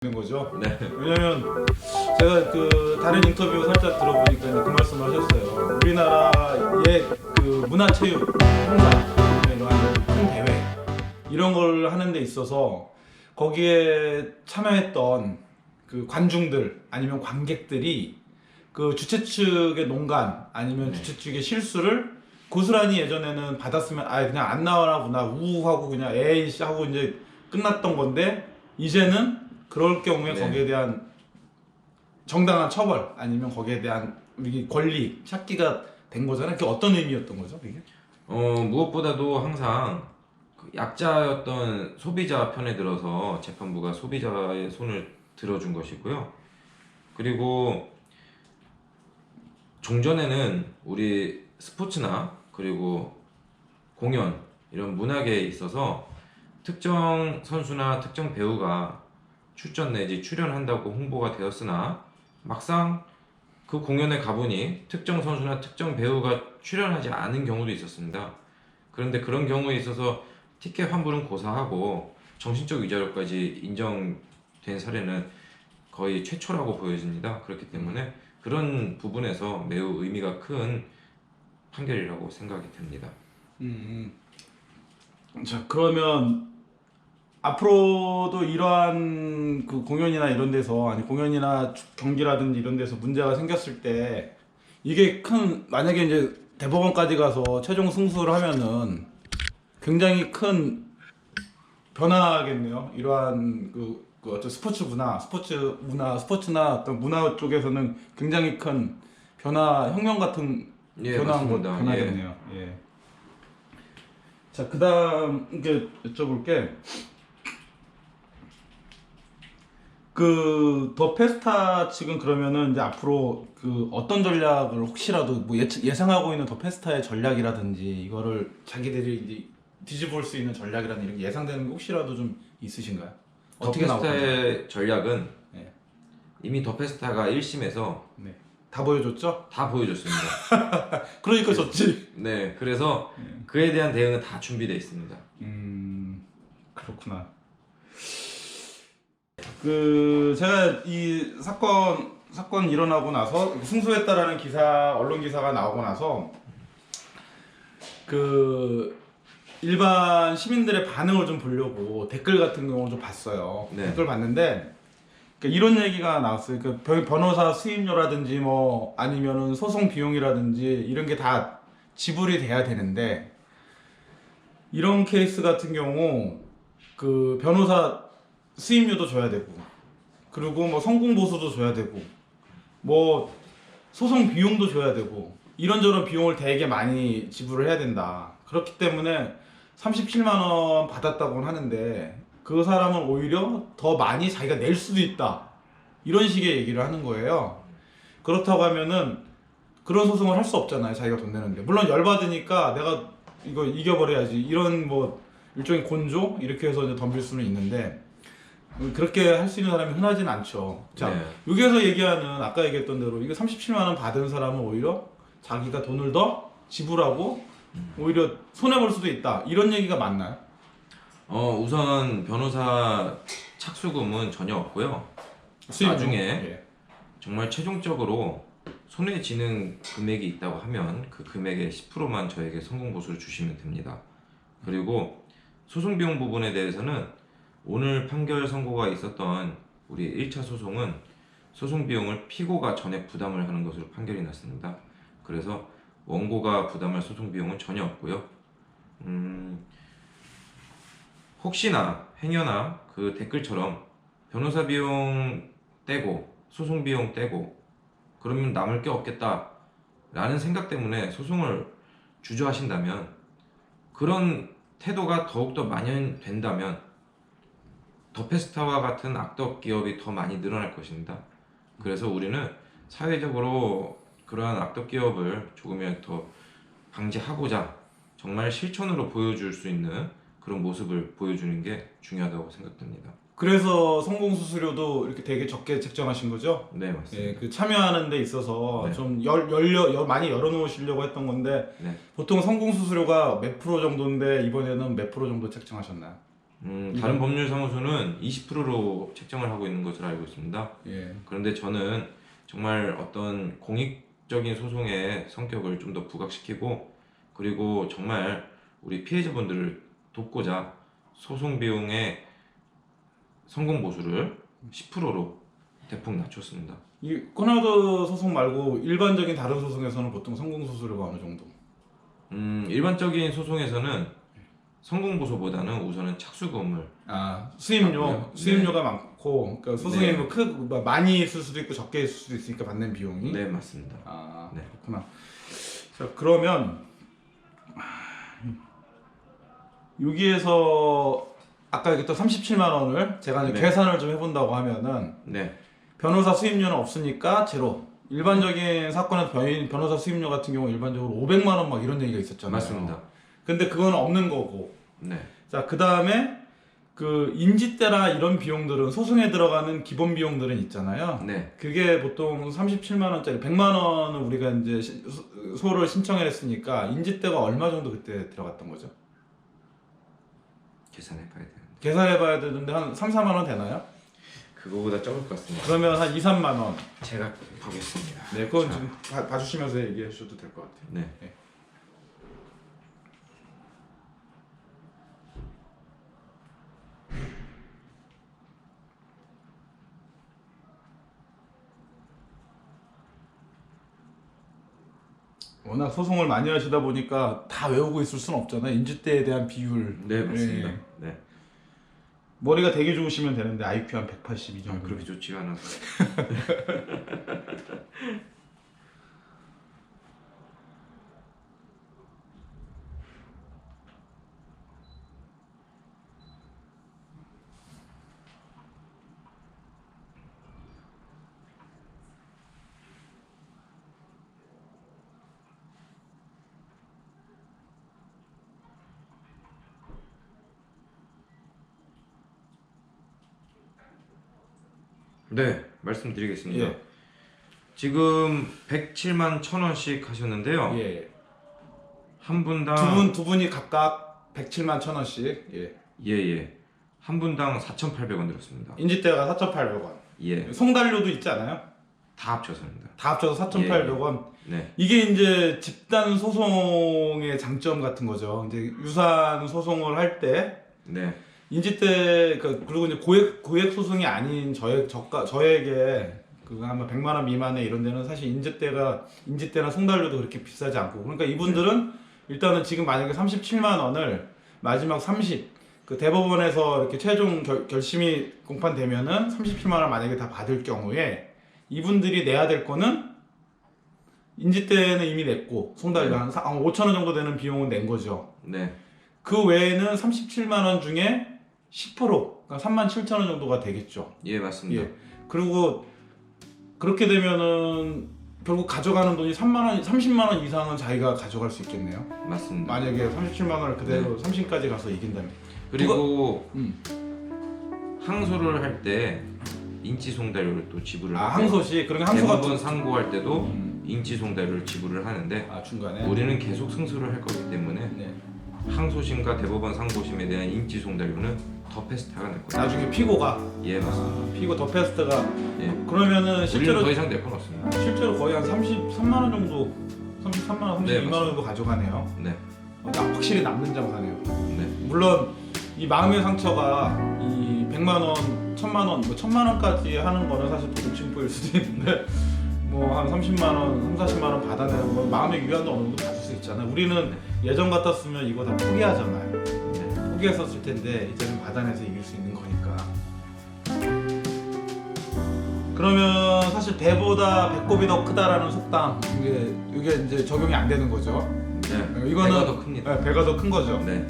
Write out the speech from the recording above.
있는 거죠. 네. 왜냐면 제가 그 다른 인터뷰 살짝 들어보니까 그 말씀을 하셨어요. 우리나라의 그 문화체육 행사 이런 큰 대회 이런 걸 하는 데 있어서 거기에 참여했던 그 관중들 아니면 관객들이 그 주최 측의 농간 아니면 주최 측의 실수를 고스란히 예전에는 받았으면 그냥 안 나와나 보나 우하고 그냥 에이씨 하고 이제 끝났던 건데 이제는 그럴 경우에 거기에 대한 정당한 처벌 아니면 거기에 대한 우리 권리 찾기가 된 거잖아요. 그게 어떤 의미였던 거죠, 이게? 무엇보다도 항상 그 약자였던 소비자 편에 들어서 재판부가 소비자의 손을 들어준 것이고요. 그리고 종전에는 우리 스포츠나 그리고 공연 이런 문화계에 있어서 특정 선수나 특정 배우가 출전 내지 출연한다고 홍보가 되었으나 막상 그 공연에 가보니 특정 선수나 특정 배우가 출연하지 않은 경우도 있었습니다. 그런데 그런 경우에 있어서 티켓 환불은 고사하고 정신적 위자료까지 인정된 사례는 거의 최초라고 보여집니다. 그렇기 때문에 그런 부분에서 매우 의미가 큰 판결이라고 생각이 됩니다. 자, 그러면 앞으로도 이러한 그 공연이나 이런 데서 아니 공연이나 경기라든지 이런 데서 문제가 생겼을 때 이게 만약에 이제 대법원까지 가서 최종 승소를 하면은 굉장히 큰 변화겠네요. 이러한 그 어떤 스포츠나 어떤 문화 쪽에서는 굉장히 큰 혁명 같은 맞습니다. 변화겠네요. 예. 자, 그다음 이제 여쭤볼게. 그 더 페스타 측은 그러면은 이제 앞으로 그 어떤 전략을 혹시라도 뭐 예상하고 있는 더 페스타의 전략이라든지 이거를 자기들이 이제 뒤집을 수 있는 전략이라든지 이런 게 예상되는 게 혹시라도 좀 있으신가요? 어떻게 나올 건지? 더페스타의 전략은 네. 이미 더페스타가 1심에서 네. 다 보여줬죠? 다 보여줬습니다. 그러니까 졌지. 네, 그래서 그에 대한 대응은 다 준비되어 있습니다. 그렇구나. 그 제가 이 사건 일어나고 나서 승소했다라는 언론 기사가 나오고 나서 그 일반 시민들의 반응을 좀 보려고 댓글 같은 경우를 좀 봤어요. 네. 댓글 봤는데 그러니까 이런 얘기가 나왔어요. 그 변호사 수임료라든지 뭐 아니면은 소송 비용이라든지 이런 게 다 지불이 돼야 되는데 이런 케이스 같은 경우 그 변호사 수임료도 줘야 되고 그리고 뭐 성공 보수도 줘야 되고 뭐 소송 비용도 줘야 되고 이런저런 비용을 되게 많이 지불을 해야 된다. 그렇기 때문에 37만 원 받았다고는 하는데 그 사람은 오히려 더 많이 자기가 낼 수도 있다. 이런 식의 얘기를 하는 거예요. 그렇다고 하면은 그런 소송을 할 수 없잖아요. 자기가 돈 내는데. 물론 열받으니까 내가 이거 이겨버려야지. 이런 뭐 일종의 곤조? 이렇게 해서 이제 덤빌 수는 있는데 그렇게 할 수 있는 사람이 흔하진 않죠. 자, 네. 여기에서 얘기하는 아까 얘기했던 대로 이거 37만 원 받은 사람은 오히려 자기가 돈을 더 지불하고 오히려 손해볼 수도 있다. 이런 얘기가 맞나요? 우선 변호사 착수금은 전혀 없고요. 수입료? 나중에 예. 정말 최종적으로 손해지는 금액이 있다고 하면 그 금액의 10%만 저에게 성공 보수를 주시면 됩니다. 그리고 소송 비용 부분에 대해서는 오늘 판결 선고가 있었던 우리 1차 소송은 소송 비용을 피고가 전액 부담을 하는 것으로 판결이 났습니다. 그래서 원고가 부담할 소송 비용은 전혀 없고요. 혹시나 행여나 그 댓글처럼 변호사 비용 떼고 소송 비용 떼고 그러면 남을 게 없겠다 라는 생각 때문에 소송을 주저하신다면 그런 태도가 더욱더 만연된다면 더페스타와 같은 악덕 기업이 더 많이 늘어날 것입니다. 그래서 우리는 사회적으로 그러한 악덕 기업을 조금이라도 더 방지하고자 정말 실천으로 보여줄 수 있는 그런 모습을 보여주는 게 중요하다고 생각됩니다. 그래서 성공 수수료도 이렇게 되게 적게 책정하신 거죠? 네, 맞습니다. 예, 그 참여하는 데 있어서 네. 좀 많이 열어놓으시려고 했던 건데 네. 보통 성공 수수료가 몇 프로 정도인데 이번에는 몇 프로 정도 책정하셨나요? 다른 법률사무소는 20%로 책정을 하고 있는 것으로 알고 있습니다. 예. 그런데 저는 정말 어떤 공익적인 소송의 성격을 좀 더 부각시키고 그리고 정말 우리 피해자분들을 돕고자 소송 비용의 성공 보수를 10%로 대폭 낮췄습니다. 이 코나드 소송 말고 일반적인 다른 소송에서는 보통 성공 수수료가 어느 정도? 일반적인 소송에서는 성공 보수보다는 우선은 착수금을 수임료 네. 수임료가 많고 그러니까 소송이 네. 뭐 많이 있을 수도 있고 적게 있을 수도 있으니까 받는 비용이. 네 맞습니다. 네. 그렇구나. 자 그러면 여기에서 아까 얘기했던 37만 원을 제가 이제 네. 계산을 좀 해본다고 하면은 네. 변호사 수임료는 없으니까 제로. 일반적인 사건에서 변호사 수임료 같은 경우 일반적으로 500만 원 막 이런 얘기가 있었잖아요. 맞습니다. 근데 그건 없는 거고. 네. 자, 그다음에 그 인지대나 이런 비용들은 소송에 들어가는 기본 비용들은 있잖아요. 네. 그게 보통 37만 원짜리 100만 원을 우리가 이제 소를 신청을 했으니까 인지대가 얼마 정도 그때 들어갔던 거죠? 계산해 봐야 되는데 계산해 봐야 되는데 한 3, 4만 원 되나요? 그거보다 적을 것 같습니다. 그러면 한 2, 3만 원. 제가 보겠습니다. 네, 그건 자, 좀 봐주시면서 얘기해 주셔도 될 것 같아요. 네. 네. 워낙 소송을 많이 하시다 보니까 다 외우고 있을 수는 없잖아요. 인지대에 대한 비율. 네 맞습니다. 예. 네. 머리가 되게 좋으시면 되는데 IQ 한 182 정도. 그렇게 좋지가 않아서. 네, 말씀드리겠습니다. 예. 지금 107만 1,000원씩 하셨는데요. 예. 한 분당 두 분이 각각 107만 1,000원씩. 예. 예. 한 분당 4,800원 들었습니다. 인지대가 4,800원. 예. 송달료도 있지 않아요? 다 합쳐서입니다. 다 합쳐서 4,800원. 네. 이게 이제 집단 소송의 장점 같은 거죠. 이제 유사한 소송을 할 때 네. 인지대 그리고 이제 고액 소송이 아닌 저에게 그 아마 100만 원 미만의 이런 데는 사실 인지대나 송달료도 그렇게 비싸지 않고 그러니까 이분들은 일단은 지금 만약에 37만 원을 마지막 30 대법원에서 이렇게 최종 결심이 공판되면은 37만 원 만약에 다 받을 경우에 이분들이 내야 될 거는 인지대는 이미 냈고 송달료 한 5천 원 정도 되는 비용은 낸 거죠. 네. 그 외에는 37만 원 중에 10% 그러니까 37,000원 정도가 되겠죠. 예, 맞습니다. 예. 그리고 그렇게 되면은 결국 가져가는 돈이 30만 원 이상은 자기가 가져갈 수 있겠네요. 맞습니다. 만약에 37만 원을 그대로 30까지 가서 이긴다면. 그리고 항소를 할 때 인지송달료를 또 지불을 하고요. 항소시 그러니까 항소가 대법원 상고할 때도 인지송달료를 지불을 하는데 중간에 우리는 계속 승소를 할 거기 때문에 네. 항소심과 대법원 상고심에 대한 인지송달료는 더 패스트가 낼 거예요. 나중에 피고가 예, 맞습니다. 피고 더 패스트가 예. 그러면은 우리는 실제로 더 이상 낼 건 없습니다. 거의 한 33만 원 정도 33만 원, 32만 네, 원 정도 가져가네요. 네. 확실히 남는 장사네요. 네. 물론 이 마음의 상처가 이 100만 원, 1000만 원, 뭐 1000만 원까지 하는 거는 사실 도둑침포일 수도 있는데 뭐 한 30만 원, 3, 40만 원 받아내는 건 마음의 위안도 어느 정도 받을 수 있잖아요. 우리는 예전 같았으면 이거 다 포기하잖아요. 네. 포기했었을 텐데 이제는 받아내서 이길 수 있는 거니까. 그러면 사실 배보다 배꼽이 더 크다라는 속담 이게 이제 적용이 안 되는 거죠. 네. 이거는 배가 더 큽니다. 네, 배가 더 큰 거죠. 네.